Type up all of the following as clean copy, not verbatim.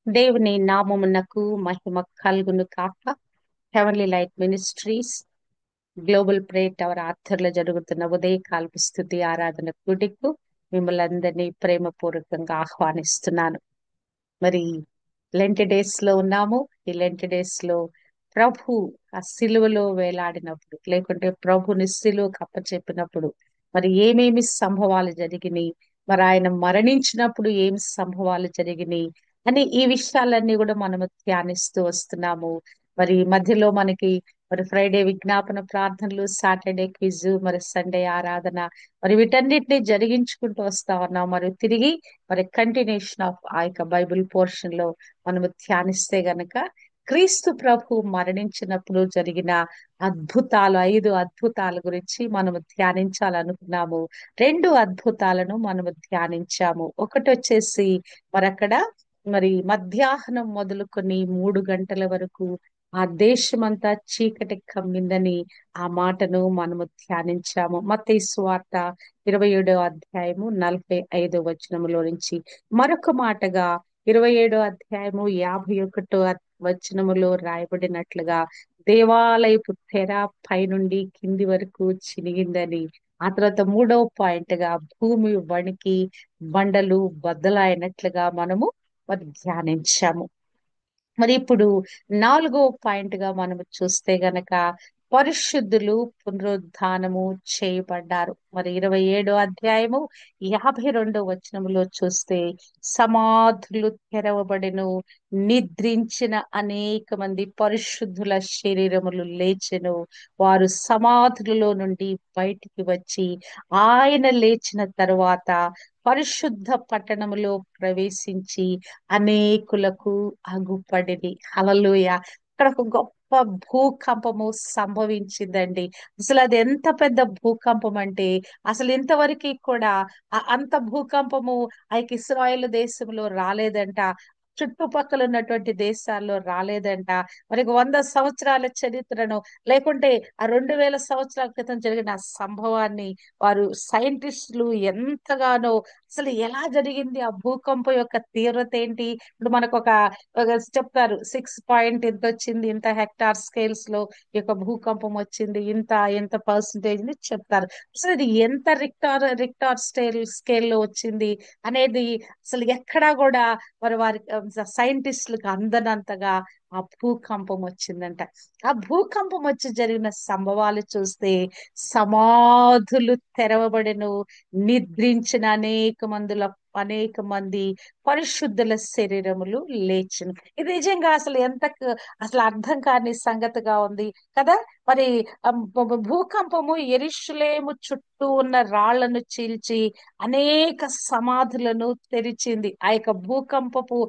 దేవుని నామమునకు మహిమ కలుగును కాక. Heavenly light ministries global prayer tower ఆధ్వర్యంలో జరుగుతున్న ఉదయకాలపు స్తుతి ఆరాధన కూడికు మిమ్మల్ని అందరినీ ప్రేమపూర్వకంగా ఆహ్వానిస్తున్నాను. మరి లెంట్ డేస్ లో ఉన్నాము. ఈ లెంట్ డేస్ లో ప్రభు ఆ సిలువలో వేలాడినప్పుడు, లేకుంటే ప్రభుని సిలువకు అప్పచెప్పినప్పుడు మరి ఏమేమి సంభవాలు జరిగినాయి, మరి ఆయన మరణించినప్పుడు ఏమి సంభవాలు జరిగినాయి అని ఈ విషయాలన్నీ కూడా మనము ధ్యానిస్తూ వస్తున్నాము. మరి మధ్యలో మనకి మరి ఫ్రైడే విజ్ఞాపన ప్రార్థనలు, సాటర్డే క్విజ్, మరి సండే ఆరాధన, మరి వీటన్నిటిని జరిగించుకుంటూ వస్తా ఉన్నాం. మరి తిరిగి మరి కంటిన్యూషన్ ఆఫ్ ఆ యొక్క బైబిల్ పోర్షన్ లో మనము ధ్యానిస్తే గనక క్రీస్తు ప్రభు మరణించినప్పుడు జరిగిన అద్భుతాలు, 5 అద్భుతాల గురించి మనము ధ్యానించాలనుకున్నాము. 2 అద్భుతాలను మనము ధ్యానించాము. ఒకటి వచ్చేసి మరక్కడ మరి మధ్యాహ్నం మొదలుకొని 3 గంటల వరకు ఆ దేశమంతా చీకటి కమ్మిందని ఆ మాటను మనము ధ్యానించాము. మత్తయి సువార్త 27వ అధ్యాయము 45వ వచనములో నుంచి. మరొక మాటగా 27వ అధ్యాయము 51వ వచనములో రాయబడినట్లుగా దేవాలయపు తెర పైనుండి కింది వరకు చినిగిందని, ఆ తర్వాత 3వ పాయింట్ గా భూమి వణికి బండలు బద్దలైనట్లుగా మనము మరి ధ్యానించాము. మరి ఇప్పుడు 4వ పాయింట్ గా మనము చూస్తే గనక పరిశుద్ధులు పునరుద్ధానము చేయబడ్డారు. మరి 27వ అధ్యాయము 52వ వచనములో చూస్తే సమాధులు తెరవబడెను, నిద్రించిన అనేక మంది పరిశుద్ధుల శరీరములు లేచెను. వారు సమాధులలో నుండి బయటికి వచ్చి ఆయన లేచిన తరువాత పరిశుద్ధ పట్టణములో ప్రవేశించి అనేకులకు అగుపడిది. హల్లెలూయా. అక్కడ ఒక గొప్ప భూకంపము సంభవించిందండి. అసలు అది ఎంత పెద్ద భూకంపం అంటే అసలు ఇంతవరకు కూడా అంత భూకంపము ఆ యొక్క ఇస్రాయేల్ దేశంలో రాలేదంట. చుట్టుపక్కల ఉన్నటువంటి దేశాల్లో రాలేదంట. మరి 100 సంవత్సరాల చరిత్రను, లేకుంటే ఆ 2000 సంవత్సరాల క్రితం జరిగిన ఆ సంభవాన్ని వారు సైంటిస్టులు ఎంతగానో అసలు ఎలా జరిగింది, ఆ భూకంపం యొక్క తీవ్రత ఏంటి, ఇప్పుడు మనకు ఒక చెప్తారు 6 పాయింట్ ఇంత వచ్చింది, ఇంత హెక్టార్ స్కేల్స్ లో ఈ యొక్క భూకంపం వచ్చింది, ఇంత ఎంత పర్సంటేజ్ ని చెప్తారు. అసలు ఇది ఎంత రిక్టార్ స్కేల్ లో వచ్చింది అనేది అసలు ఎక్కడా కూడా మరి వారి సైంటిస్టులకు అందనంతగా ఆ భూకంపం వచ్చిందంట. ఆ భూకంపం వచ్చి జరిగిన సంభవాలు చూస్తే సమాధులు తెరవబడెను, నిద్రించిన అనేక మంది పరిశుద్ధుల శరీరములు లేచును. ఇది నిజంగా అసలు అసలు అర్థం కాని సంగతిగా ఉంది కదా. మరి భూకంపము యెరూషలేము చుట్టూ ఉన్న రాళ్లను చీల్చి అనేక సమాధులను తెరిచింది. ఆ యొక్క భూకంపపు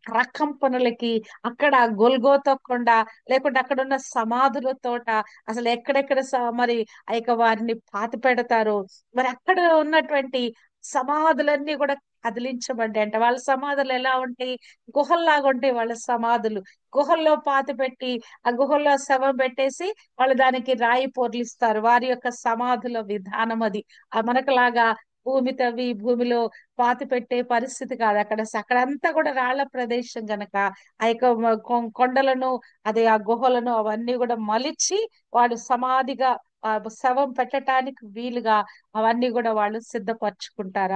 ప్రకంపనలకి అక్కడ గొల్గోతా కొండ, లేకుంటే అక్కడ ఉన్న సమాధుల తోట, అసలు ఎక్కడెక్కడ మరి ఆ యొక్క వారిని పాతి పెడతారో, మరి అక్కడ ఉన్నటువంటి సమాధులన్నీ కూడా కదిలించబడ్డాయి అంట. వాళ్ళ సమాధులు ఎలా ఉంటాయి? గుహల్లాగా ఉంటాయి వాళ్ళ సమాధులు. గుహల్లో పాతి పెట్టి ఆ గుహల్లో శవం పెట్టేసి వాళ్ళు దానికి రాయి పొర్లిస్తారు. వారి యొక్క సమాధుల విధానం అది. మనకులాగా భూమి తవ్వి భూమిలో పాతి పెట్టే పరిస్థితి కాదు అక్కడ. అక్కడంతా కూడా రాళ్ల ప్రదేశం గనక ఆ యొక్క కొండలను, అదే ఆ గుహలను అవన్నీ కూడా మలిచి వాడు సమాధిగా ఆ శవం పెట్టడానికి వీలుగా అవన్నీ కూడా వాళ్ళు సిద్ధపరచుకుంటారు.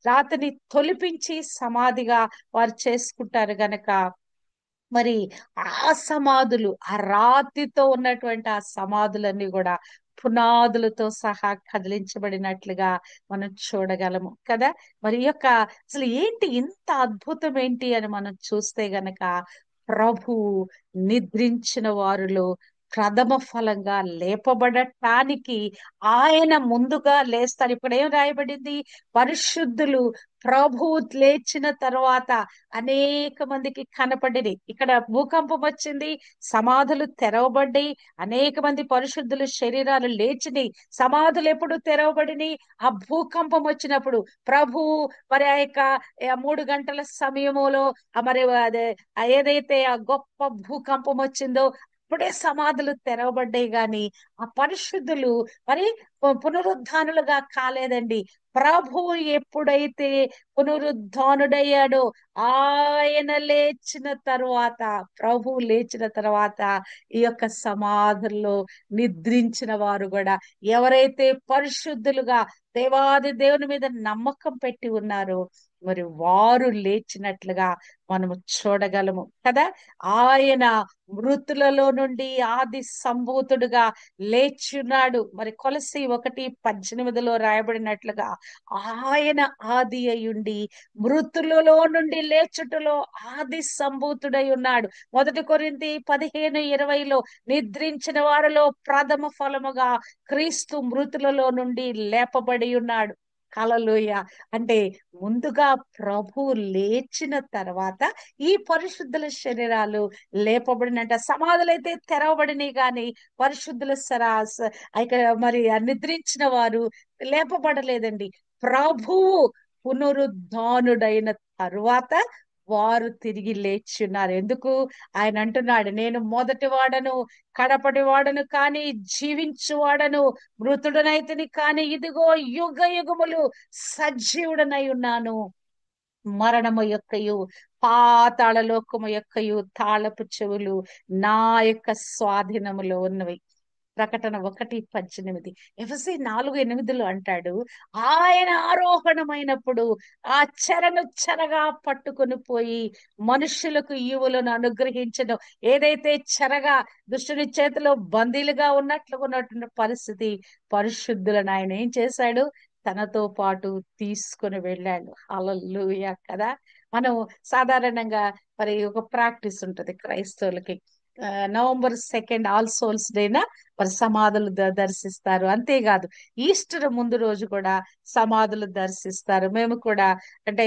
రాతిని తొలిపించి సమాధిగా వారు చేసుకుంటారు గనక మరి ఆ సమాధులు, ఆ రాతితో ఉన్నటువంటి ఆ సమాధులన్నీ కూడా పునాదులతో సహా కదిలించబడినట్లుగా మనం చూడగలము కదా. మరి ఈ యొక్క అసలు ఏంటి ఇంత అద్భుతం ఏంటి అని మనం చూస్తే గనక ప్రభు నిద్రించిన వారిలో ప్రథమ ఫలంగా లేపబడటానికి ఆయన ముందుగా లేస్తాడు. ఇప్పుడు ఏం రాయబడింది? పరిశుద్ధులు ప్రభువు లేచిన తర్వాత అనేక మందికి కనపడింది. ఇక్కడ భూకంపం వచ్చింది, సమాధులు తెరవబడ్డాయి, అనేక మంది పరిశుద్ధుల శరీరాలు లేచినాయి. సమాధులు ఎప్పుడు తెరవబడినాయి? ఆ భూకంపం వచ్చినప్పుడు. ప్రభు మరి ఆ యొక్క 3 గంటల సమయములో మరి అదే ఏదైతే ఆ గొప్ప భూకంపం వచ్చిందో అప్పుడే సమాధులు తెరవబడ్డాయి. గాని ఆ పరిశుద్ధులు మరి పునరుద్ధానులుగా కాలేదండి. ప్రభువు ఎప్పుడైతే పునరుద్ధానుడయ్యాడో, ఆయన లేచిన తరువాత, ప్రభు లేచిన తర్వాత ఈ యొక్క సమాధుల్లో నిద్రించిన వారు కూడా, ఎవరైతే పరిశుద్ధులుగా దేవాది దేవుని మీద నమ్మకం పెట్టి ఉన్నారో, మరి వారు లేచినట్లుగా మనము చూడగలము కదా. ఆయన మృతులలో నుండి ఆది సంభూతుడుగా లేచున్నాడు. మరి కొలసి 1:18 రాయబడినట్లుగా ఆయన ఆది అయ్యుండి మృతులలో నుండి లేచుటలో ఆది సంభూతుడై ఉన్నాడు. 1 కొరింథీ 15:20 నిద్రించిన వారిలో ప్రథమ ఫలముగా క్రీస్తు మృతులలో నుండి లేపబడి ఉన్నాడు. హల్లెలూయ. అంటే ముందుగా ప్రభు లేచిన తర్వాత ఈ పరిశుద్ధుల శరీరాలు లేపబడినట్ట. సమాధులైతే తెరవబడినాయి కానీ పరిశుద్ధుల సరాస్ ఇక మరి నిద్రించిన వారు లేపబడలేదండి. ప్రభువు పునరుద్ధానుడైన తరువాత వారు తిరిగి లేచున్నారు. ఎందుకు? ఆయన అంటున్నాడు, నేను మొదటి వాడను కడపటి వాడను కానీ జీవించువాడను, మృతుడనైతిని కానీ ఇదిగో యుగ యుగములు సజీవుడనై ఉన్నాను. మరణము యొక్కయు పాతాళ లోకము యొక్కయు తాళపు చెవులు నా యొక్క స్వాధీనములో ఉన్నవి. ప్రకటన 1:18. ఎఫెసీ 4:8 అంటాడు, ఆయన ఆరోహణమైనప్పుడు ఆ చెరను చెరగా పట్టుకొని పోయి మనుషులకు ఈవులను అనుగ్రహించడం. ఏదైతే చెరగా దుష్టుని చేతిలో బందీలుగా ఉన్నటువంటి పరిస్థితి, పరిశుద్ధులను ఆయన ఏం చేశాడు? తనతో పాటు తీసుకొని వెళ్ళాడు. హల్లెలూయా కదా. మనం సాధారణంగా మరి ఒక ప్రాక్టీస్ ఉంటది క్రైస్తవులకి. నవంబర్ 2 ఆల్ సోల్స్ డేన మరి సమాధులు దర్శిస్తారు. అంతేకాదు, ఈస్టర్ ముందు రోజు కూడా సమాధులు దర్శిస్తారు. మేము కూడా అంటే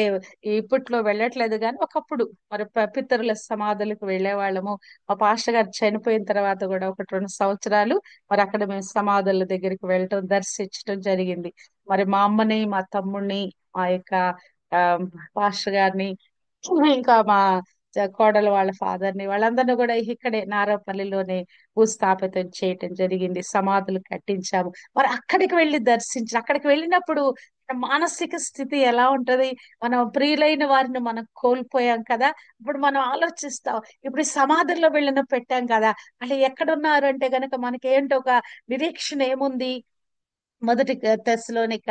ఇప్పట్లో వెళ్ళట్లేదు కానీ ఒకప్పుడు మరి పితరుల సమాధులకు వెళ్ళే వాళ్ళము. మా పాస్టర్ గారు చనిపోయిన తర్వాత కూడా 1-2 సంవత్సరాలు మరి అక్కడ మేము సమాధుల దగ్గరికి వెళ్ళటం, దర్శించడం జరిగింది. మరి మా అమ్మని, మా తమ్ముడిని, మా యొక్క ఆ పాస్టర్ గారిని, ఇంకా మా కోడలు వాళ్ళ ఫాదర్ ని, వాళ్ళందరినీ కూడా ఇక్కడే నారాపల్లిలోనే భూస్థాపితం చేయటం జరిగింది. సమాధులు కట్టించాము. మరి అక్కడికి వెళ్ళి అక్కడికి వెళ్ళినప్పుడు మానసిక స్థితి ఎలా ఉంటది? మనం ప్రియులైన వారిని మనం కోల్పోయాం కదా. ఇప్పుడు మనం ఆలోచిస్తాం, ఇప్పుడు ఈ సమాధుల్లో వెళ్ళిన పెట్టాం కదా, అంటే ఎక్కడున్నారు అంటే గనక మనకి ఏంటో ఒక నిరీక్షణ ఏముంది? మొదటి తెస్సలోనిక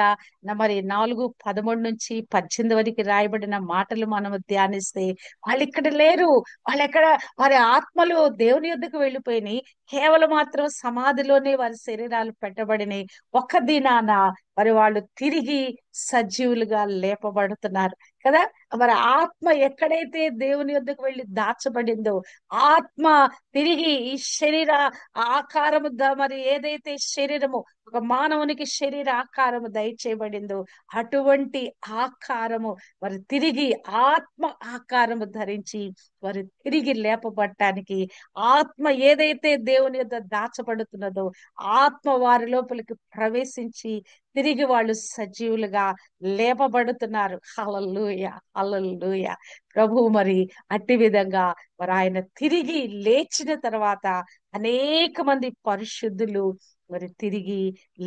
మరి 4:13-18 వరకు రాయబడిన మాటలు మనం ధ్యానిస్తే, వాళ్ళు ఇక్కడ లేరు. వాళ్ళు ఎక్కడ? వారి ఆత్మలు దేవుని యొద్దకు వెళ్ళిపోయినాయి. కేవలం మాత్రం సమాధిలోనే వారి శరీరాలు పెట్టబడినాయి. ఒక్క దినాన మరి వాళ్ళు తిరిగి సజీవులుగా లేపబడుతున్నారు కదా. మరి ఆత్మ ఎక్కడైతే దేవుని యొద్దకు వెళ్ళి దాచబడిందో, ఆత్మ తిరిగి ఈ శరీర ఆకారము మరి ఏదైతే శరీరము ఒక మానవునికి శరీర ఆకారము దయచేయబడిందో, అటువంటి ఆకారము మరి తిరిగి ఆత్మ ఆకారము ధరించి వారు తిరిగి లేపబడటానికి, ఆత్మ ఏదైతే దేవుని యొద్ద దాచబడుతున్నదో ఆత్మ వారి లోపలికి ప్రవేశించి తిరిగి వాళ్ళు సజీవులుగా లేపబడుతున్నారు. హల్లెలూయా, హల్లెలూయా. ప్రభు మరి అట్టి విధంగా మరి ఆయన తిరిగి లేచిన తర్వాత అనేక మంది పరిశుద్ధులు మరి తిరిగి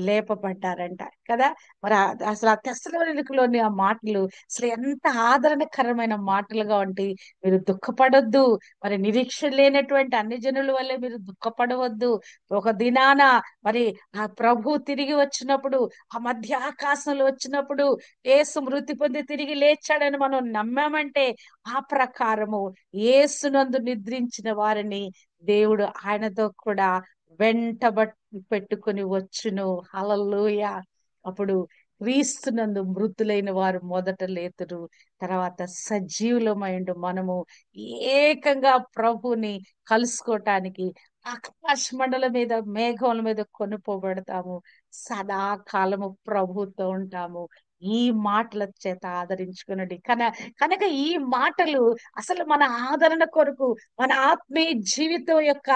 లేపబడ్డారంట కదా. మరి అసలు ఆ తెస్సలోనికలోని ఆ మాటలు అసలు ఎంత ఆదరణకరమైన మాటలుగా ఉంటాయి. మీరు దుఃఖపడొద్దు, మరి నిరీక్షణ లేనటువంటి అన్ని జనుల వల్లే మీరు దుఃఖపడవద్దు. ఒక దినాన మరి ఆ ప్రభు తిరిగి వచ్చినప్పుడు, ఆ మధ్య ఆకాశంలో వచ్చినప్పుడు, యేసు మృతి పొంది తిరిగి లేచాడని మనం నమ్మామంటే, ఆ ప్రకారము యేసునందు నిద్రించిన వారిని దేవుడు ఆయనతో కూడా పెట్టుకుని వచ్చును. హల్లెలూయా. అప్పుడు క్రీస్తునందు మృతులైన వారు మొదట లేతురు, తర్వాత సజీవులమైండు మనము ఏకంగా ప్రభుని కలుసుకోవటానికి ఆకాశ మండలం మీద మేఘముల మీద కొనుక్కోబడతాము. సదాకాలము ప్రభుతో ఉంటాము. ఈ మాటల చేత ఆదరించుకున్నది కనుక ఈ మాటలు అసలు మన ఆదరణ కొరకు, మన ఆత్మీయ జీవితం యొక్క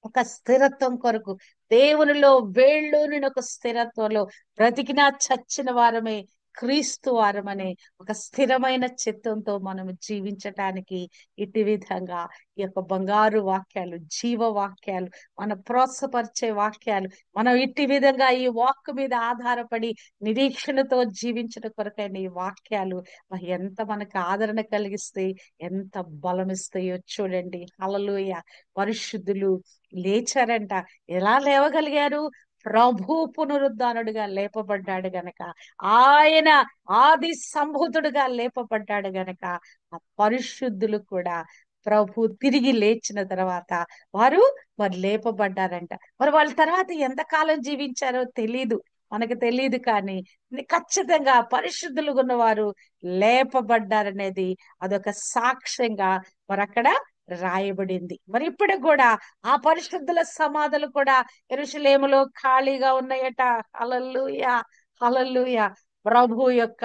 ఒక స్థిరత్వం కొరకు, దేవునిలో వేళ్ళూనిన ఒక స్థిరత్వంలో బ్రతికినా చచ్చిన వారమే క్రీస్తు వారమనే ఒక స్థిరమైన చిత్తంతో మనం జీవించటానికి ఇటు విధంగా ఈ యొక్క బంగారు వాక్యాలు, జీవ వాక్యాలు, మన ప్రోత్సపరిచే వాక్యాలు, మనం ఇట్టి విధంగా ఈ వాక్ మీద ఆధారపడి నిరీక్షణతో జీవించడం కొరకైన ఈ వాక్యాలు ఎంత మనకు ఆదరణ కలిగిస్తాయి, ఎంత బలం ఇస్తాయో చూడండి. హల్లెలూయా. పరిశుద్ధులు లేచారంట. ఎలా లేవగలిగారు? ప్రభు పునరుద్ధానుడిగా లేపబడ్డాడు గనక, ఆయన ఆది సంభూతుడుగా లేపబడ్డాడు గనక ఆ పరిశుద్ధులు కూడా ప్రభు తిరిగి లేచిన తర్వాత వారు మరి లేపబడ్డారంట. మరి వాళ్ళ తర్వాత ఎంతకాలం జీవించారో తెలీదు, మనకు తెలియదు. కానీ ఖచ్చితంగా పరిశుద్ధులు ఉన్నవారు లేపబడ్డారనేది అదొక సాక్ష్యంగా మరి అక్కడ రాయబడింది. మరి ఇప్పుడు కూడా ఆ పరిశుద్ధుల సమాధులు కూడా యెరూషలేములో ఖాళీగా ఉన్నాయట. హల్లెలూయా, హల్లెలూయా. ప్రభు యొక్క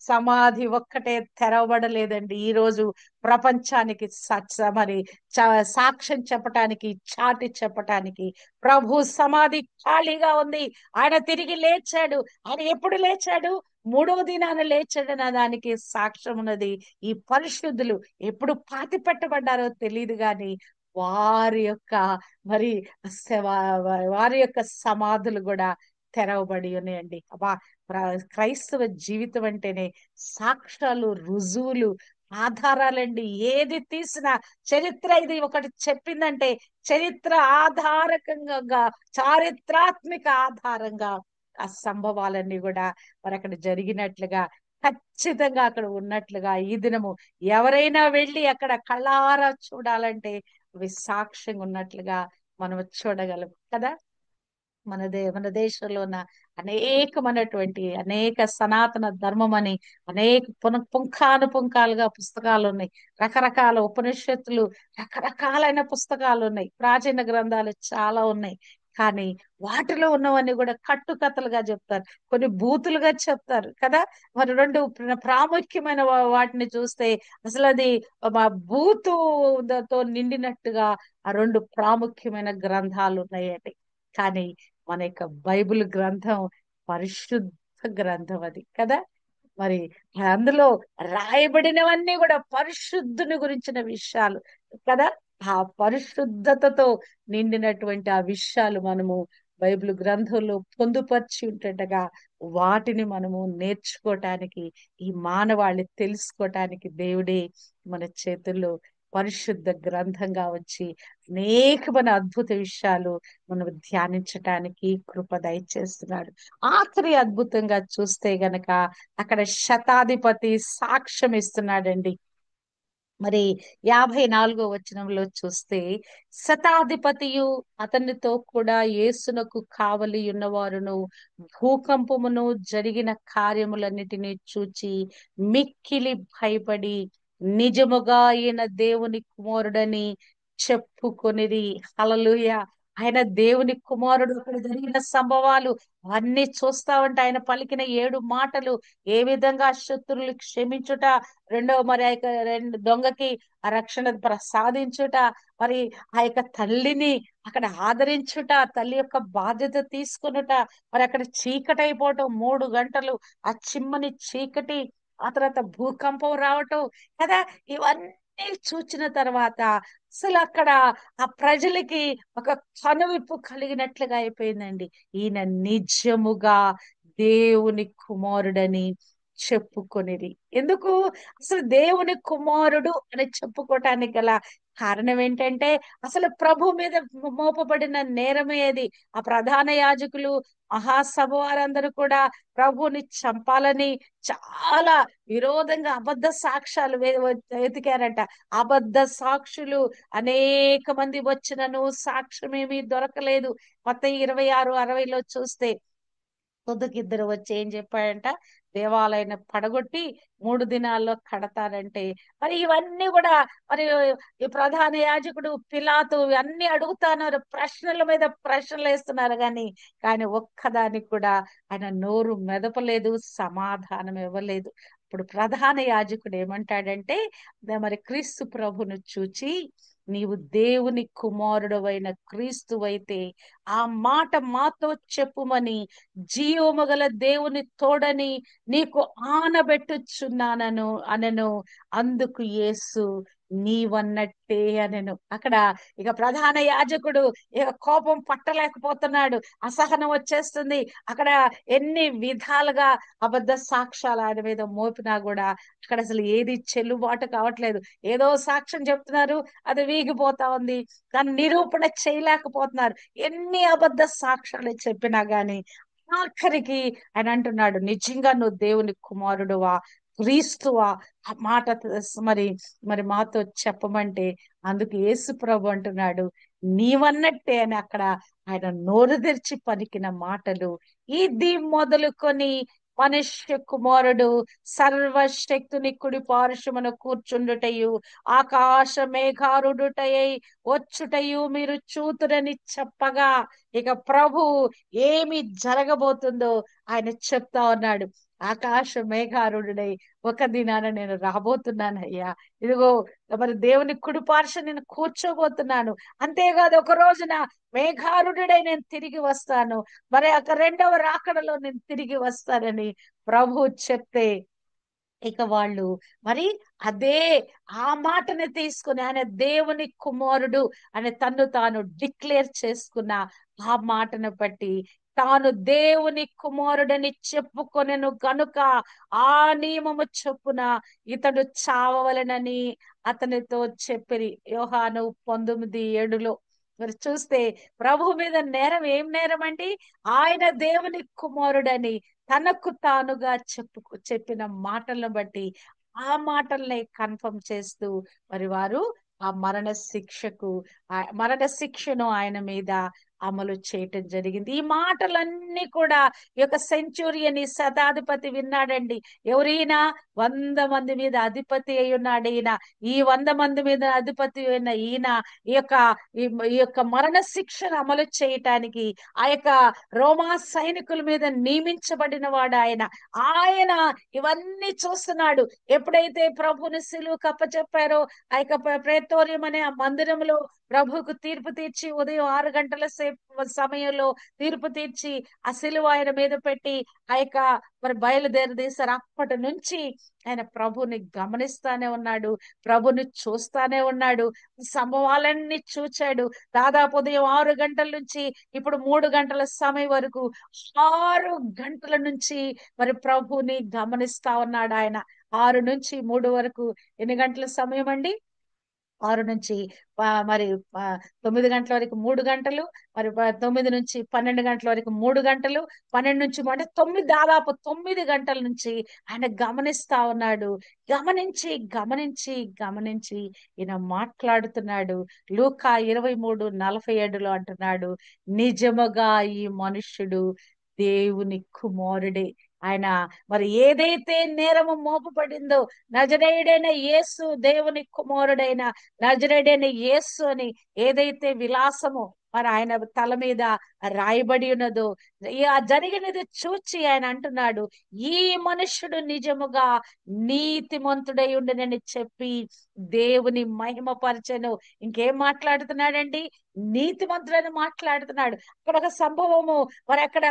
సమాధి ఒక్కటే తెరవబడలేదండి. ఈ రోజు ప్రపంచానికి మరి సాక్ష్యం చెప్పటానికి, చాటి చెప్పటానికి ప్రభు సమాధి ఖాళీగా ఉంది. ఆయన తిరిగి లేచాడు. ఆయన ఎప్పుడు లేచాడు? మూడవ దినాన లేచాడన్న దానికి సాక్ష్యం ఉన్నది. ఈ పరిశుద్ధులు ఎప్పుడు పాతి పెట్టబడ్డారో తెలియదు గాని వారి యొక్క మరి వారి యొక్క సమాధులు కూడా తెరవబడి ఉన్నాయండి. అబ్బా, క్రైస్తవ జీవితం అంటేనే సాక్ష్యాలు, రుజువులు, ఆధారాలండి. ఏది తీసినా చరిత్ర ఇది ఒకటి చెప్పిందంటే చరిత్ర ఆధారకంగా, చారిత్రాత్మక ఆధారంగా ఆ సంభవాలన్నీ కూడా మరి అక్కడ జరిగినట్లుగా, ఖచ్చితంగా అక్కడ ఉన్నట్లుగా ఈ దినము ఎవరైనా వెళ్ళి అక్కడ కళ్ళారా చూడాలంటే అవి సాక్ష్యంగా ఉన్నట్లుగా మనం చూడగలం కదా. మన దేశంలో ఉన్న అనేకమైనటువంటి అనేక సనాతన ధర్మం అని అనేక పుంఖానుపుంఖాలుగా పుస్తకాలు ఉన్నాయి. రకరకాల ఉపనిషత్తులు, రకరకాలైన పుస్తకాలు ఉన్నాయి. ప్రాచీన గ్రంథాలు చాలా ఉన్నాయి. కానీ వాటిలో ఉన్నవన్నీ కూడా కట్టుకథలుగా చెప్తారు, కొన్ని బూతులుగా చెప్తారు కదా. మరి రెండు ప్రాముఖ్యమైన వాటిని చూస్తే అసలు అది బూతుతో నిండినట్టుగా ఆ రెండు ప్రాముఖ్యమైన గ్రంథాలు ఉన్నాయండి. కానీ మన యొక్క బైబిల్ గ్రంథం పరిశుద్ధ గ్రంథం అది కదా. మరి అందులో రాయబడినవన్నీ కూడా పరిశుద్ధుని గురించిన విషయాలు కదా. ఆ పరిశుద్ధతతో నిండినటువంటి ఆ విషయాలు మనము బైబిల్ గ్రంథంలో పొందుపరిచి ఉంటుండగా వాటిని మనము నేర్చుకోవటానికి, ఈ మానవాళి తెలుసుకోవటానికి దేవుడే మన చేతుల్లో పరిశుద్ధ గ్రంథంగా వచ్చి అనేకమైన అద్భుత విషయాలు మనం ధ్యానించటానికి కృప దయచేస్తున్నాడు. ఆఖరి అద్భుతంగా చూస్తే గనక అక్కడ శతాధిపతి సాక్ష్యం ఇస్తున్నాడండి. మరి 54వ వచనంలో చూస్తే, శతాధిపతియు అతనితో కూడా యేసునకు కావలి ఉన్నవారును భూకంపమును జరిగిన కార్యములన్నిటినీ చూచి మిక్కిలి భయపడి నిజముగా ఈయన దేవుని కుమారుడని చెప్పుకొనిరి. హల్లెలూయా. ఆయన దేవుని కుమారుడు. అక్కడ జరిగిన సంభవాలు అన్ని చూస్తా ఉంటే ఆయన పలికిన 7 మాటలు, ఏ విధంగా శత్రువులు క్షమించుట, రెండవ మరి ఆ యొక్క దొంగకి ఆ రక్షణ ప్రసాదించుట, మరి ఆ యొక్క తల్లిని అక్కడ ఆదరించుట, తల్లి యొక్క బాధ్యత తీసుకునుట, మరి అక్కడ చీకటైపోవటం 3 గంటలు, ఆ చిమ్మని చీకటి, ఆ తర్వాత భూకంపం రావటం కదా. ఇవన్నీ చూచిన తర్వాత అసలు అక్కడ ఆ ప్రజలకి ఒక కనువిప్పు కలిగినట్లుగా అయిపోయిందండి. ఈయన నిజముగా దేవుని కుమారుడని చెప్పుకొనిది. ఎందుకు అసలు దేవుని కుమారుడు అని చెప్పుకోవటానికి గల కారణం ఏంటంటే అసలు ప్రభు మీద మోపబడిన నేరమే అది. ఆ ప్రధాన యాజకులు, మహాసభ వారందరూ కూడా ప్రభువుని చంపాలని చాలా విరోధంగా అబద్ధ సాక్ష్యాలు వెతికారంట. అబద్ధ సాక్షులు అనేక మంది వచ్చినను సాక్ష్యమేమీ దొరకలేదు. మత్తయి 26:60 చూస్తే ఇద్దరు వచ్చి ఏం చెప్పాడంట, దేవాలయాన్ని పడగొట్టి 3 దినాల్లో కడతారంటే, మరి ఇవన్నీ కూడా మరి ఈ ప్రధాన యాజకుడు పిలాతు అన్ని అడుగుతున్నారు, ప్రశ్నల మీద ప్రశ్నలు వేస్తున్నారు. కానీ ఒక్కదానికి కూడా ఆయన నోరు మెదపలేదు, సమాధానం ఇవ్వలేదు. ఇప్పుడు ప్రధాన యాజకుడు ఏమంటాడంటే, మరి క్రీస్తు ప్రభును చూచి నీవు దేవుని కుమారుడవైన క్రీస్తువైతే ఆ మాట మాతో చెప్పుమని జీవము గల దేవుని తోడని నీకు ఆనబెట్టుచున్నానను అనెను. అందుకు యేసు నీవన్నట్టే అనెను. అక్కడ ఇక ప్రధాన యాజకుడు ఇక కోపం పట్టలేకపోతున్నాడు, అసహనం వచ్చేస్తుంది. అక్కడ ఎన్ని విధాలుగా అబద్ధ సాక్ష్యాలు ఆయన మీద మోపినా కూడా అక్కడ అసలు ఏది చెల్లుబాటు కావట్లేదు. ఏదో సాక్ష్యం చెప్తున్నారు, అది వీగిపోతా ఉంది, కానీ నిరూపణ చేయలేకపోతున్నారు. ఎన్ని అబద్ధ సాక్ష్యాలు చెప్పినా గాని ఆఖరికి ఆయన అంటున్నాడు, నిజంగా నువ్వు దేవుని కుమారుడువా, క్రీస్తువా, ఆ మాట మరి మరి మాతో చెప్పమంటే అందుకు యేసు ప్రభు అంటున్నాడు, నీవన్నట్టే అని. అక్కడ ఆయన నోరు తెరిచి పలికిన మాటలు, ఇది మొదలుకొని మనుష్య కుమారుడు సర్వశక్తుని కుడి పార్శ్వమున కూర్చుండుటయు ఆకాశ మేఘారుడుటయై వచ్చుటయు మీరు చూతురని చెప్పగా, ఇక ప్రభు ఏమి జరగబోతుందో ఆయన చెప్తా ఉన్నాడు. ఆకాశ మేఘారుడై ఒక దినాన నేను రాబోతున్నాను అయ్యా, ఇదిగో మరి దేవుని కుడి పార్శ్వ నేను కూర్చోబోతున్నాను. అంతేకాదు ఒక రోజున మేఘారుడై నేను తిరిగి వస్తాను, మరి ఒక రెండవ రాకడలో నేను తిరిగి వస్తానని ప్రభు చెప్తే ఇక వాళ్ళు మరి అదే ఆ మాటని తీసుకుని ఆయన దేవుని కుమారుడు అని తన్ను తాను డిక్లేర్ చేసుకున్న ఆ మాటను బట్టి తాను దేవుని కుమారుడని చెప్పుకొనెను గనుక ఆ నియమము చొప్పున ఇతడు చావవలెనని అతనితో చెప్పిరి. యోహాను 19:7 మరి చూస్తే ప్రభు మీద నేరం ఏం నేరం అండి? ఆయన దేవుని కుమారుడని తనకు తానుగా చెప్పిన మాటలను బట్టి ఆ మాటల్ని కన్ఫర్మ్ చేస్తూ మరి వారు ఆ మరణ శిక్షను ఆయన మీద అమలు చేయటం జరిగింది. ఈ మాటలన్నీ కూడా ఈ యొక్క సెంచురియన్, ఈ శతాధిపతి విన్నాడండి. ఎవరైనా 100 మంది మీద అధిపతి అయి ఉన్నాడు ఈయన. ఈ 100 మంది మీద అధిపతి అయిన ఈయన ఈ యొక్క ఈ యొక్క మరణ శిక్షను అమలు చేయటానికి ఆ యొక్క రోమా సైనికుల మీద నియమించబడిన వాడు ఆయన. ఆయన ఇవన్నీ చూస్తున్నాడు. ఎప్పుడైతే ప్రభుని సిలువ కప్పచెప్పారో ఆ యొక్క ప్రేతోర్యం అనే ఆ మందిరంలో ప్రభుకు తీర్పు తీర్చి ఉదయం 6 గంటల సమయంలో తీర్పు తీర్చి ఆ సిలువ ఆయన మీద పెట్టి ఆ యొక్క మరి బయలుదేరదీశారు. అప్పటి నుంచి ఆయన ప్రభుని గమనిస్తానే ఉన్నాడు, ప్రభుని చూస్తానే ఉన్నాడు, సంభవాలన్నీ చూచాడు. దాదాపు ఉదయం 6 గంటల నుంచి ఇప్పుడు 3 గంటల సమయం వరకు 6 గంటల నుంచి మరి ప్రభుని గమనిస్తా ఉన్నాడు ఆయన. 6 నుంచి 3 వరకు ఎన్ని గంటల సమయం అండి? 6 నుంచి మరి 9 గంటల వరకు 3 గంటలు, మరి 9 నుంచి 12 గంటల వరకు 3 గంటలు, 12 నుంచి అంటే 9, దాదాపు 9 గంటల నుంచి ఆయన గమనిస్తా ఉన్నాడు. గమనించి గమనించి గమనించి ఈయన మాట్లాడుతున్నాడు. లూకా 23:47 అంటున్నాడు, నిజముగా ఈ మనుష్యుడు దేవుని కుమారుడే. ఆయన మరి ఏదైతే నేరము మోపబడిందో, నజరేయుడైన యేసు దేవుని కుమారుడైన నజరేయుడైన యేసు అని ఏదైతే విలాసము మరి ఆయన తల మీద రాయబడి ఉన్నదో, ఆ జరిగినది చూచి ఆయన అంటున్నాడు, ఈ మనుష్యుడు నిజముగా నీతిమంతుడై ఉండనని చెప్పి దేవుని మహిమపరచెను. ఇంకేం మాట్లాడుతున్నాడండి? నీతిమంతుడని మాట్లాడుతున్నాడు. అక్కడ ఒక సంభవము, మరి అక్కడ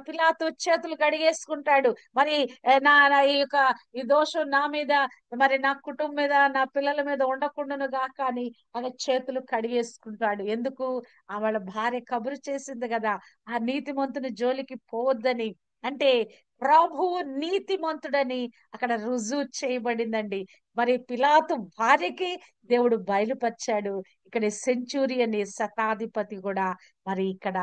పిలాతు చేతులు కడిగేసుకుంటాడు. మరి ఈ యొక్క ఈ దోషం నా మీద, మరి నా కుటుంబం మీద, నా పిల్లల మీద ఉండకుండాను గాక అని ఆయన చేతులు కడిగేసుకుంటాడు. ఎందుకు? వాళ్ళ భార్య కబురు చేసింది కదా, ఆ నీతిమంతుని జోలికి పోవద్దని. అంటే ప్రభువు నీతిమంతుడని అక్కడ రుజువు చేయబడిందండి. మరి పిలాతు భార్యకి దేవుడు బయలుపరిచాడు. ఇక్కడ సెంచురియన్ శతాధిపతి కూడా మరి ఇక్కడ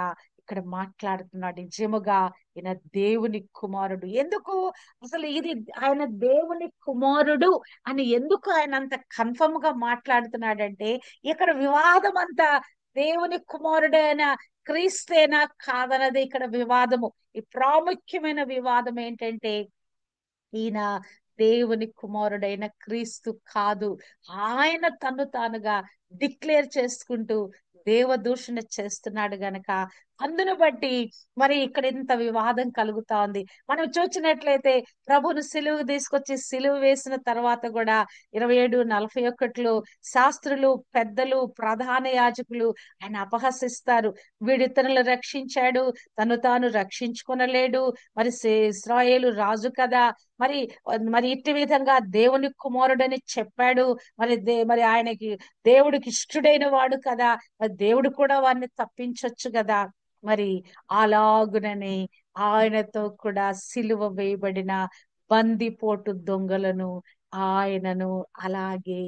మాట్లాడుతున్నాడు, నిజముగా ఈయన దేవుని కుమారుడు. ఎందుకు అసలు ఇది ఆయన దేవుని కుమారుడు అని ఎందుకు ఆయన అంత కన్ఫర్మ్ గా మాట్లాడుతున్నాడంటే, ఇక్కడ వివాదం అంతా దేవుని కుమారుడైన క్రీస్తేనా కాదన్నది ఇక్కడ వివాదము. ఈ ప్రాముఖ్యమైన వివాదం ఏంటంటే, ఈయన దేవుని కుమారుడైన క్రీస్తు కాదు. ఆయన తను తానుగా డిక్లేర్ చేసుకుంటూ దేవదూషణ చేస్తున్నాడు గనక అందును బట్టి మరి ఇక్కడ ఇంత వివాదం కలుగుతా ఉంది. మనం చూసినట్లయితే ప్రభును సిలువు తీసుకొచ్చి సిలువు వేసిన తర్వాత కూడా 27:41 శాస్త్రులు, పెద్దలు, ప్రధాన యాజకులు ఆయన అపహసిస్తారు. వీడు ఇతరులను రక్షించాడు, తను తాను రక్షించుకొనలేడు, మరి ఇశ్రాయేలు రాజు కదా, మరి మరి ఇట్టి విధంగా దేవుని కుమారుడని చెప్పాడు, మరి ఆయనకి దేవుడికి ఇష్టడైన వాడు కదా, మరి దేవుడు కూడా వారిని తప్పించొచ్చు కదా. మరి అలాగుననే ఆయనతో కూడా సిలువ వేయబడిన బందిపోటు దొంగలను ఆయనను అలాగే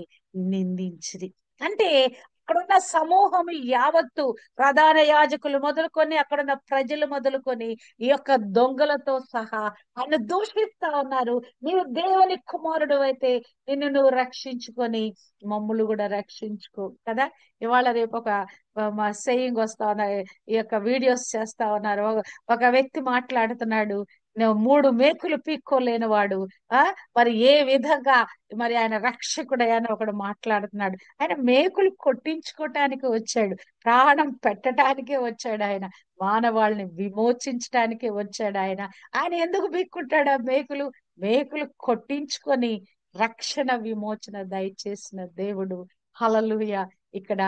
నిందించిరి. అంటే అక్కడున్న సమూహం యావత్తు, ప్రధాన యాజకులు మొదలుకొని అక్కడున్న ప్రజలు మొదలుకొని ఈ యొక్క దొంగలతో సహా ఆయన దూషిస్తా ఉన్నారు. నీవు దేవుని కుమారుడు అయితే నిన్ను నువ్వు రక్షించుకొని మమ్ములు కూడా రక్షించుకో కదా. ఇవాళ రేపు ఒక మా సేయింగ్ వస్తా ఉన్నాయి, ఈ యొక్క వీడియోస్ చేస్తా ఉన్నారు. ఒక వ్యక్తి మాట్లాడుతున్నాడు, నువ్వు 3 మేకులు పీక్కోలేని వాడు, ఆ మరి ఏ విధంగా మరి ఆయన రక్షకుడు అని ఒకడు మాట్లాడుతున్నాడు. ఆయన మేకులు కొట్టించుకోవటానికి వచ్చాడు, ప్రాణం పెట్టడానికే వచ్చాడు ఆయన, మానవాళ్ళని విమోచించడానికే వచ్చాడు ఆయన. ఆయన ఎందుకు పీక్కుంటాడు ఆ మేకులు? మేకులు కొట్టించుకొని రక్షణ విమోచన దయచేసిన దేవుడు. హల్లెలూయా. ఇక్కడ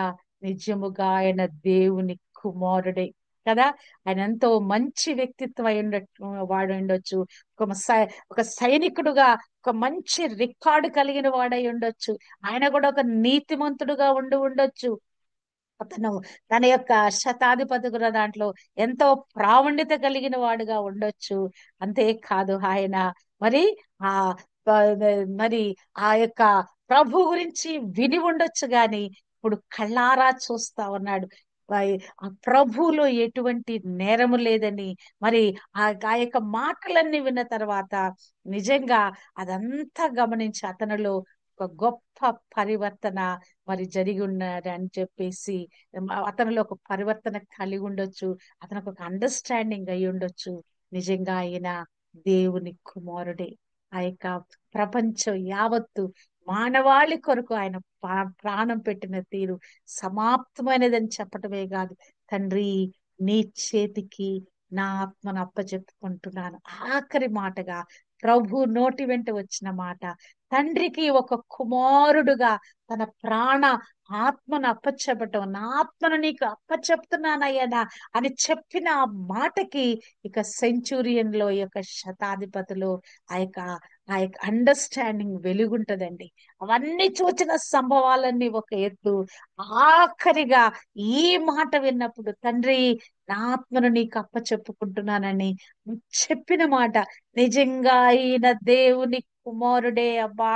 నిజముగా ఆయన దేవుని కుమారుడే కదా. ఆయన ఎంతో మంచి వ్యక్తిత్వం అయి వాడు ఉండొచ్చు, ఒక సైనికుడుగా ఒక మంచి రికార్డు కలిగిన వాడై ఉండొచ్చు, ఆయన కూడా ఒక నీతిమంతుడుగా ఉండొచ్చు. అతను తన యొక్క శతాధిపతుల దాంట్లో ఎంతో ప్రావీణ్యత కలిగిన వాడుగా ఉండొచ్చు. అంతేకాదు ఆయన మరి ఆ మరి ఆ యొక్క ప్రభు గురించి విని ఉండొచ్చు గాని ఇప్పుడు కళ్ళారా చూస్తా ఉన్నాడు. ఆ ప్రభువులో ఎటువంటి నేరము లేదని మరి ఆ యొక్క మాటలన్నీ విన్న తర్వాత నిజంగా అదంతా గమనించి అతనిలో ఒక గొప్ప పరివర్తన మరి జరిగి ఉన్నది అని చెప్పేసి, అతనిలో ఒక పరివర్తన కలిగి ఉండొచ్చు, అతనికి ఒక అండర్స్టాండింగ్ అయి ఉండొచ్చు. నిజంగా ఆయన దేవుని కుమారుడే. ఆ యొక్క ప్రపంచం యావత్తు మానవాళి కొరకు ఆయన ప్రాణం పెట్టిన తీరు సమాప్తమైనదని చెప్పటమే కాదు, తండ్రి నీ చేతికి నా ఆత్మను అప్పచెప్పుకుంటున్నాను, ఆఖరి మాటగా ప్రభు నోటి వెంట వచ్చిన మాట, తండ్రికి ఒక కుమారుడుగా తన ప్రాణ ఆత్మను అప్పచెప్పటం, నా ఆత్మను నీకు అప్పచెప్తున్నానయ్యా అని చెప్పిన ఆ మాటకి ఇక సెంచురియన్ లో, ఈ యొక్క శతాధిపతిలో ఆ యొక్క అండర్స్టాండింగ్ వెలుగుంటదండి. అవన్నీ చూచిన సంభవాలన్నీ ఒక ఎత్తు, ఆఖరిగా ఈ మాట విన్నప్పుడు తండ్రి నా ఆత్మను నీకు అప్పచెప్పుకుంటున్నానని చెప్పిన మాట నిజంగా ఆయన దేవుని కుమారుడే. అబ్బా,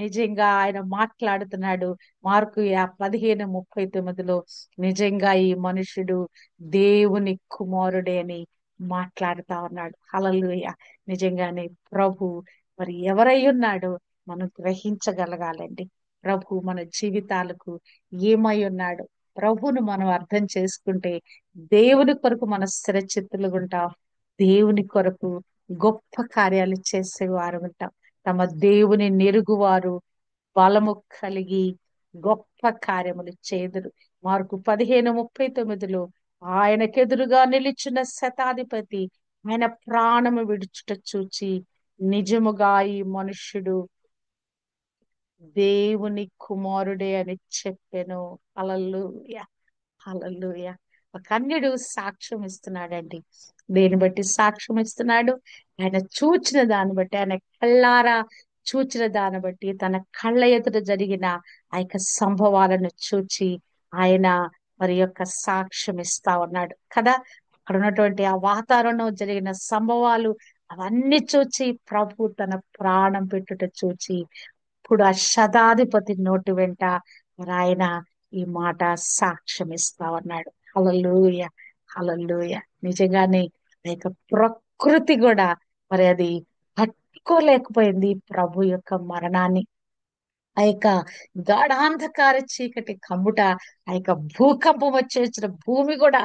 నిజంగా ఆయన మాట్లాడుతున్నాడు. మార్కు 15:39 నిజంగా ఈ మనుషుడు దేవుని కుమారుడే అని మాట్లాడుతా ఉన్నాడు. హల్లెలూయా. నిజంగానే ప్రభు మరి ఎవరై ఉన్నాడో మనం గ్రహించగలగాలండి. ప్రభు మన జీవితాలకు ఏమై ఉన్నాడు, ప్రభువును మనం అర్థం చేసుకుంటే దేవుని కొరకు మన స్థిరచిత్తులుగా ఉంటాం, దేవుని కొరకు గొప్ప కార్యాలు చేసేవారు ఉంటాం. తమ దేవుని నెరుగువారు బలము కలిగి గొప్ప కార్యములు చేదురు. మార్కు 15:39 ఆయనకెదురుగా నిలిచిన శతాధిపతి ఆయన ప్రాణము విడుచుట చూచి నిజముగా ఈ మనుష్యుడు దేవుని కుమారుడే అని చెప్పెను. హల్లెలూయా. హల్లెలూయా. ఒక కన్యుడు సాక్ష్యం ఇస్తున్నాడండి. దేని బట్టి సాక్ష్యం ఇస్తున్నాడు? ఆయన చూచిన దాన్ని బట్టి, ఆయన కళ్ళారా చూచిన దాన్ని బట్టి, తన కళ్ళ ఎదుట జరిగిన ఆ యొక్క సంభవాలను చూచి ఆయన మరి యొక్క సాక్ష్యం ఇస్తా ఉన్నాడు కదా. అక్కడ ఉన్నటువంటి ఆ వాతావరణం, జరిగిన సంభవాలు అవన్నీ చూచి ప్రభు తన ప్రాణం పెట్టుట చూచి ఇప్పుడు ఆ శతాధిపతి నోటి వెంట మరి ఆయన ఈ మాట సాక్ష్యం ఇస్తా ఉన్నాడు. హల్లెలూయా. హల్లెలూయా. నిజంగానే ఆ యొక్క ప్రకృతి కూడా మరి అది తట్టుకోలేకపోయింది ప్రభు యొక్క మరణాన్ని. ఆ యొక్క గాఢాంధకార చీకటి కమ్ముట, ఆ యొక్క భూకంపం వచ్చేసిన భూమి కూడా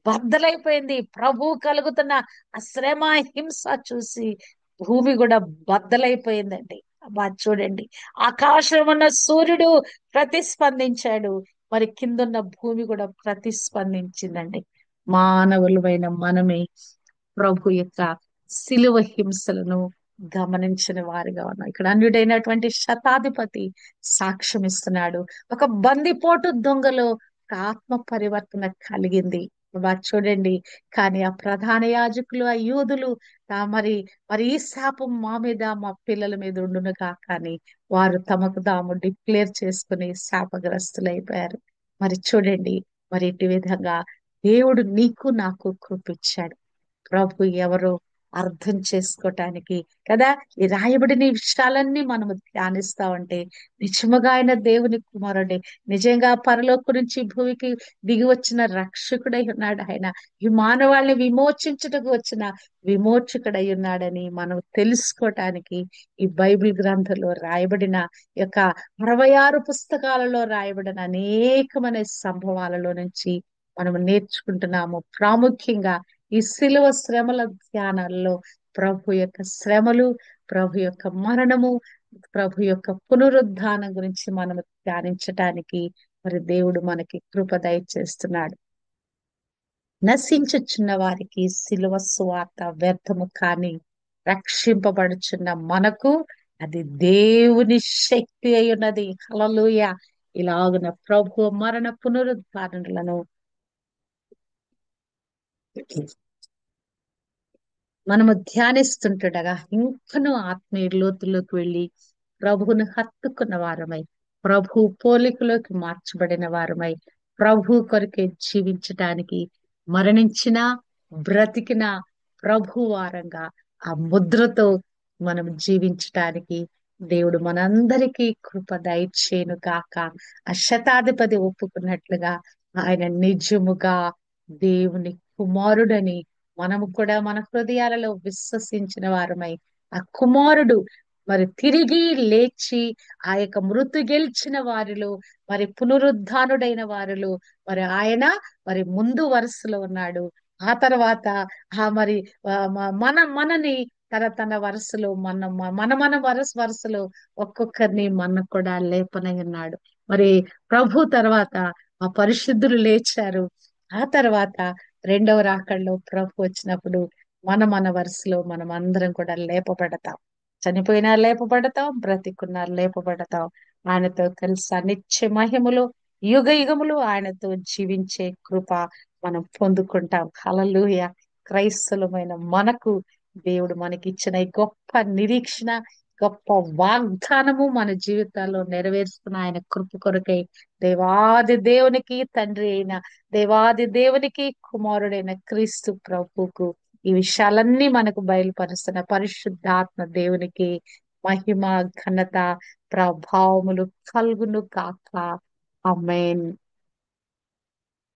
బద్దలైపోయింది. ప్రభు కలుగుతున్న ఆ శ్రమ హింస చూసి భూమి కూడా బద్దలైపోయిందండి. అబ్బా చూడండి, ఆకాశం ఉన్న సూర్యుడు ప్రతిస్పందించాడు, మరి కిందున్న భూమి కూడా ప్రతిస్పందించిందండి. మానవులమైన మనమే ప్రభు యొక్క శిలువ హింసలను గమనించిన వారిగా ఉన్నాం. ఇక్కడ అన్యుడైనటువంటి శతాధిపతి సాక్ష్యం ఇస్తున్నాడు. ఒక బందిపోటు దొంగలో ఒక ఆత్మ పరివర్తన కలిగింది. వారు చూడండి, కానీ ఆ ప్రధాన యాజకులు, ఆ యూదులు మరి మరి ఈ శాపం మా మీద మా పిల్లల మీద ఉండునుగా, కానీ వారు తమకు తాము డిక్లేర్ చేసుకుని శాపగ్రస్తులైపోయారు. మరి చూడండి, మరి ఇటు విధంగా దేవుడు నీకు నాకు కృపిచ్చాడు. ప్రభు ఎవరో అర్థం చేసుకోవటానికి కదా ఈ రాయబడిన ఈ విషయాలన్నీ మనము ధ్యానిస్తా ఉంటే నిజముగా ఆయన దేవుని కుమారుడే, నిజంగా పరలోకం నుంచి భూమికి దిగి వచ్చిన రక్షకుడై ఉన్నాడు. ఆయన ఈ మానవాళిని విమోచించుటకు వచ్చిన విమోచకుడై ఉన్నాడని మనం తెలుసుకోవటానికి ఈ బైబిల్ గ్రంథంలో రాయబడిన యొక్క 66 పుస్తకాలలో రాయబడిన అనేకమైన సంభవాలలో నుంచి మనం నేర్చుకుంటున్నాము. ప్రాముఖ్యంగా ఈ శిలువ శ్రమల ధ్యానాల్లో ప్రభు యొక్క శ్రమలు, ప్రభు యొక్క మరణము, ప్రభు యొక్క పునరుద్ధానం గురించి మనం ధ్యానించటానికి మరి దేవుడు మనకి కృప దయచేస్తున్నాడు. నశించుచున్న వారికి శిలువ సువార్త వ్యర్థము, కానీ రక్షింపబడుచున్న మనకు అది దేవుని శక్తి అయి ఉన్నది. హల్లెలూయా. ఇలాగున ప్రభు మరణ పునరుద్ధారణలను మనము ధ్యానిస్తుండగా ఇంకనూ ఆత్మీయ లోతులోకి వెళ్ళి ప్రభువును హత్తుకున్న వారమై, ప్రభు పోలికలోకి మార్చబడిన వారమై, ప్రభు కొరకే జీవించటానికి మరణించిన బ్రతికిన ప్రభు వారంగా ఆ ముద్రతో మనం జీవించటానికి దేవుడు మనందరికీ కృప దయచేయును గాక. ఆ శతాధిపతి ఒప్పుకున్నట్లుగా ఆయన నిజముగా దేవుని కుమారుడని మనము కూడా మన హృదయాలలో విశ్వసించిన వారమై, ఆ కుమారుడు మరి తిరిగి లేచి ఆ యొక్క మృతి గెలిచిన వారిలో, మరి పునరుద్ధానుడైన వారిలో మరి ఆయన మరి ముందు వరుసలో ఉన్నాడు. ఆ తర్వాత మరి మనని తన వరుసలో మన వరుసలో ఒక్కొక్కరిని మన కూడా లేపనై ఉన్నాడు. మరి ప్రభు తర్వాత ఆ పరిశుద్ధులు లేచారు. ఆ తర్వాత రెండవ రాకడలో ప్రభు వచ్చినప్పుడు మన వరుసలో మనం అందరం కూడా లేపబడతాం. చనిపోయినా లేపబడతాం, బ్రతికున్నా లేపబడతాం. ఆయనతో కలిసి నిత్య మహిమలో యుగ యుగములు ఆయనతో జీవించే కృప మనం పొందుకుంటాం. హల్లెలూయా. క్రైస్తవులమైన మనకు దేవుడు మనకిచ్చిన ఈ గొప్ప నిరీక్షణ, గొప్ప వాగ్దానము మన జీవితాల్లో నెరవేరుస్తున్న ఆయన కృప కొరకై దేవాది దేవునికి తండ్రి అయిన, దేవాది దేవునికి కుమారుడైన క్రీస్తు ప్రభువుకు ఈ విషయాలన్నీ మనకు బయలుపరుస్తున్న పరిశుద్ధాత్మ దేవునికి మహిమ, ఘనత, ప్రభావములు కలుగును కాక. ఆమేన్.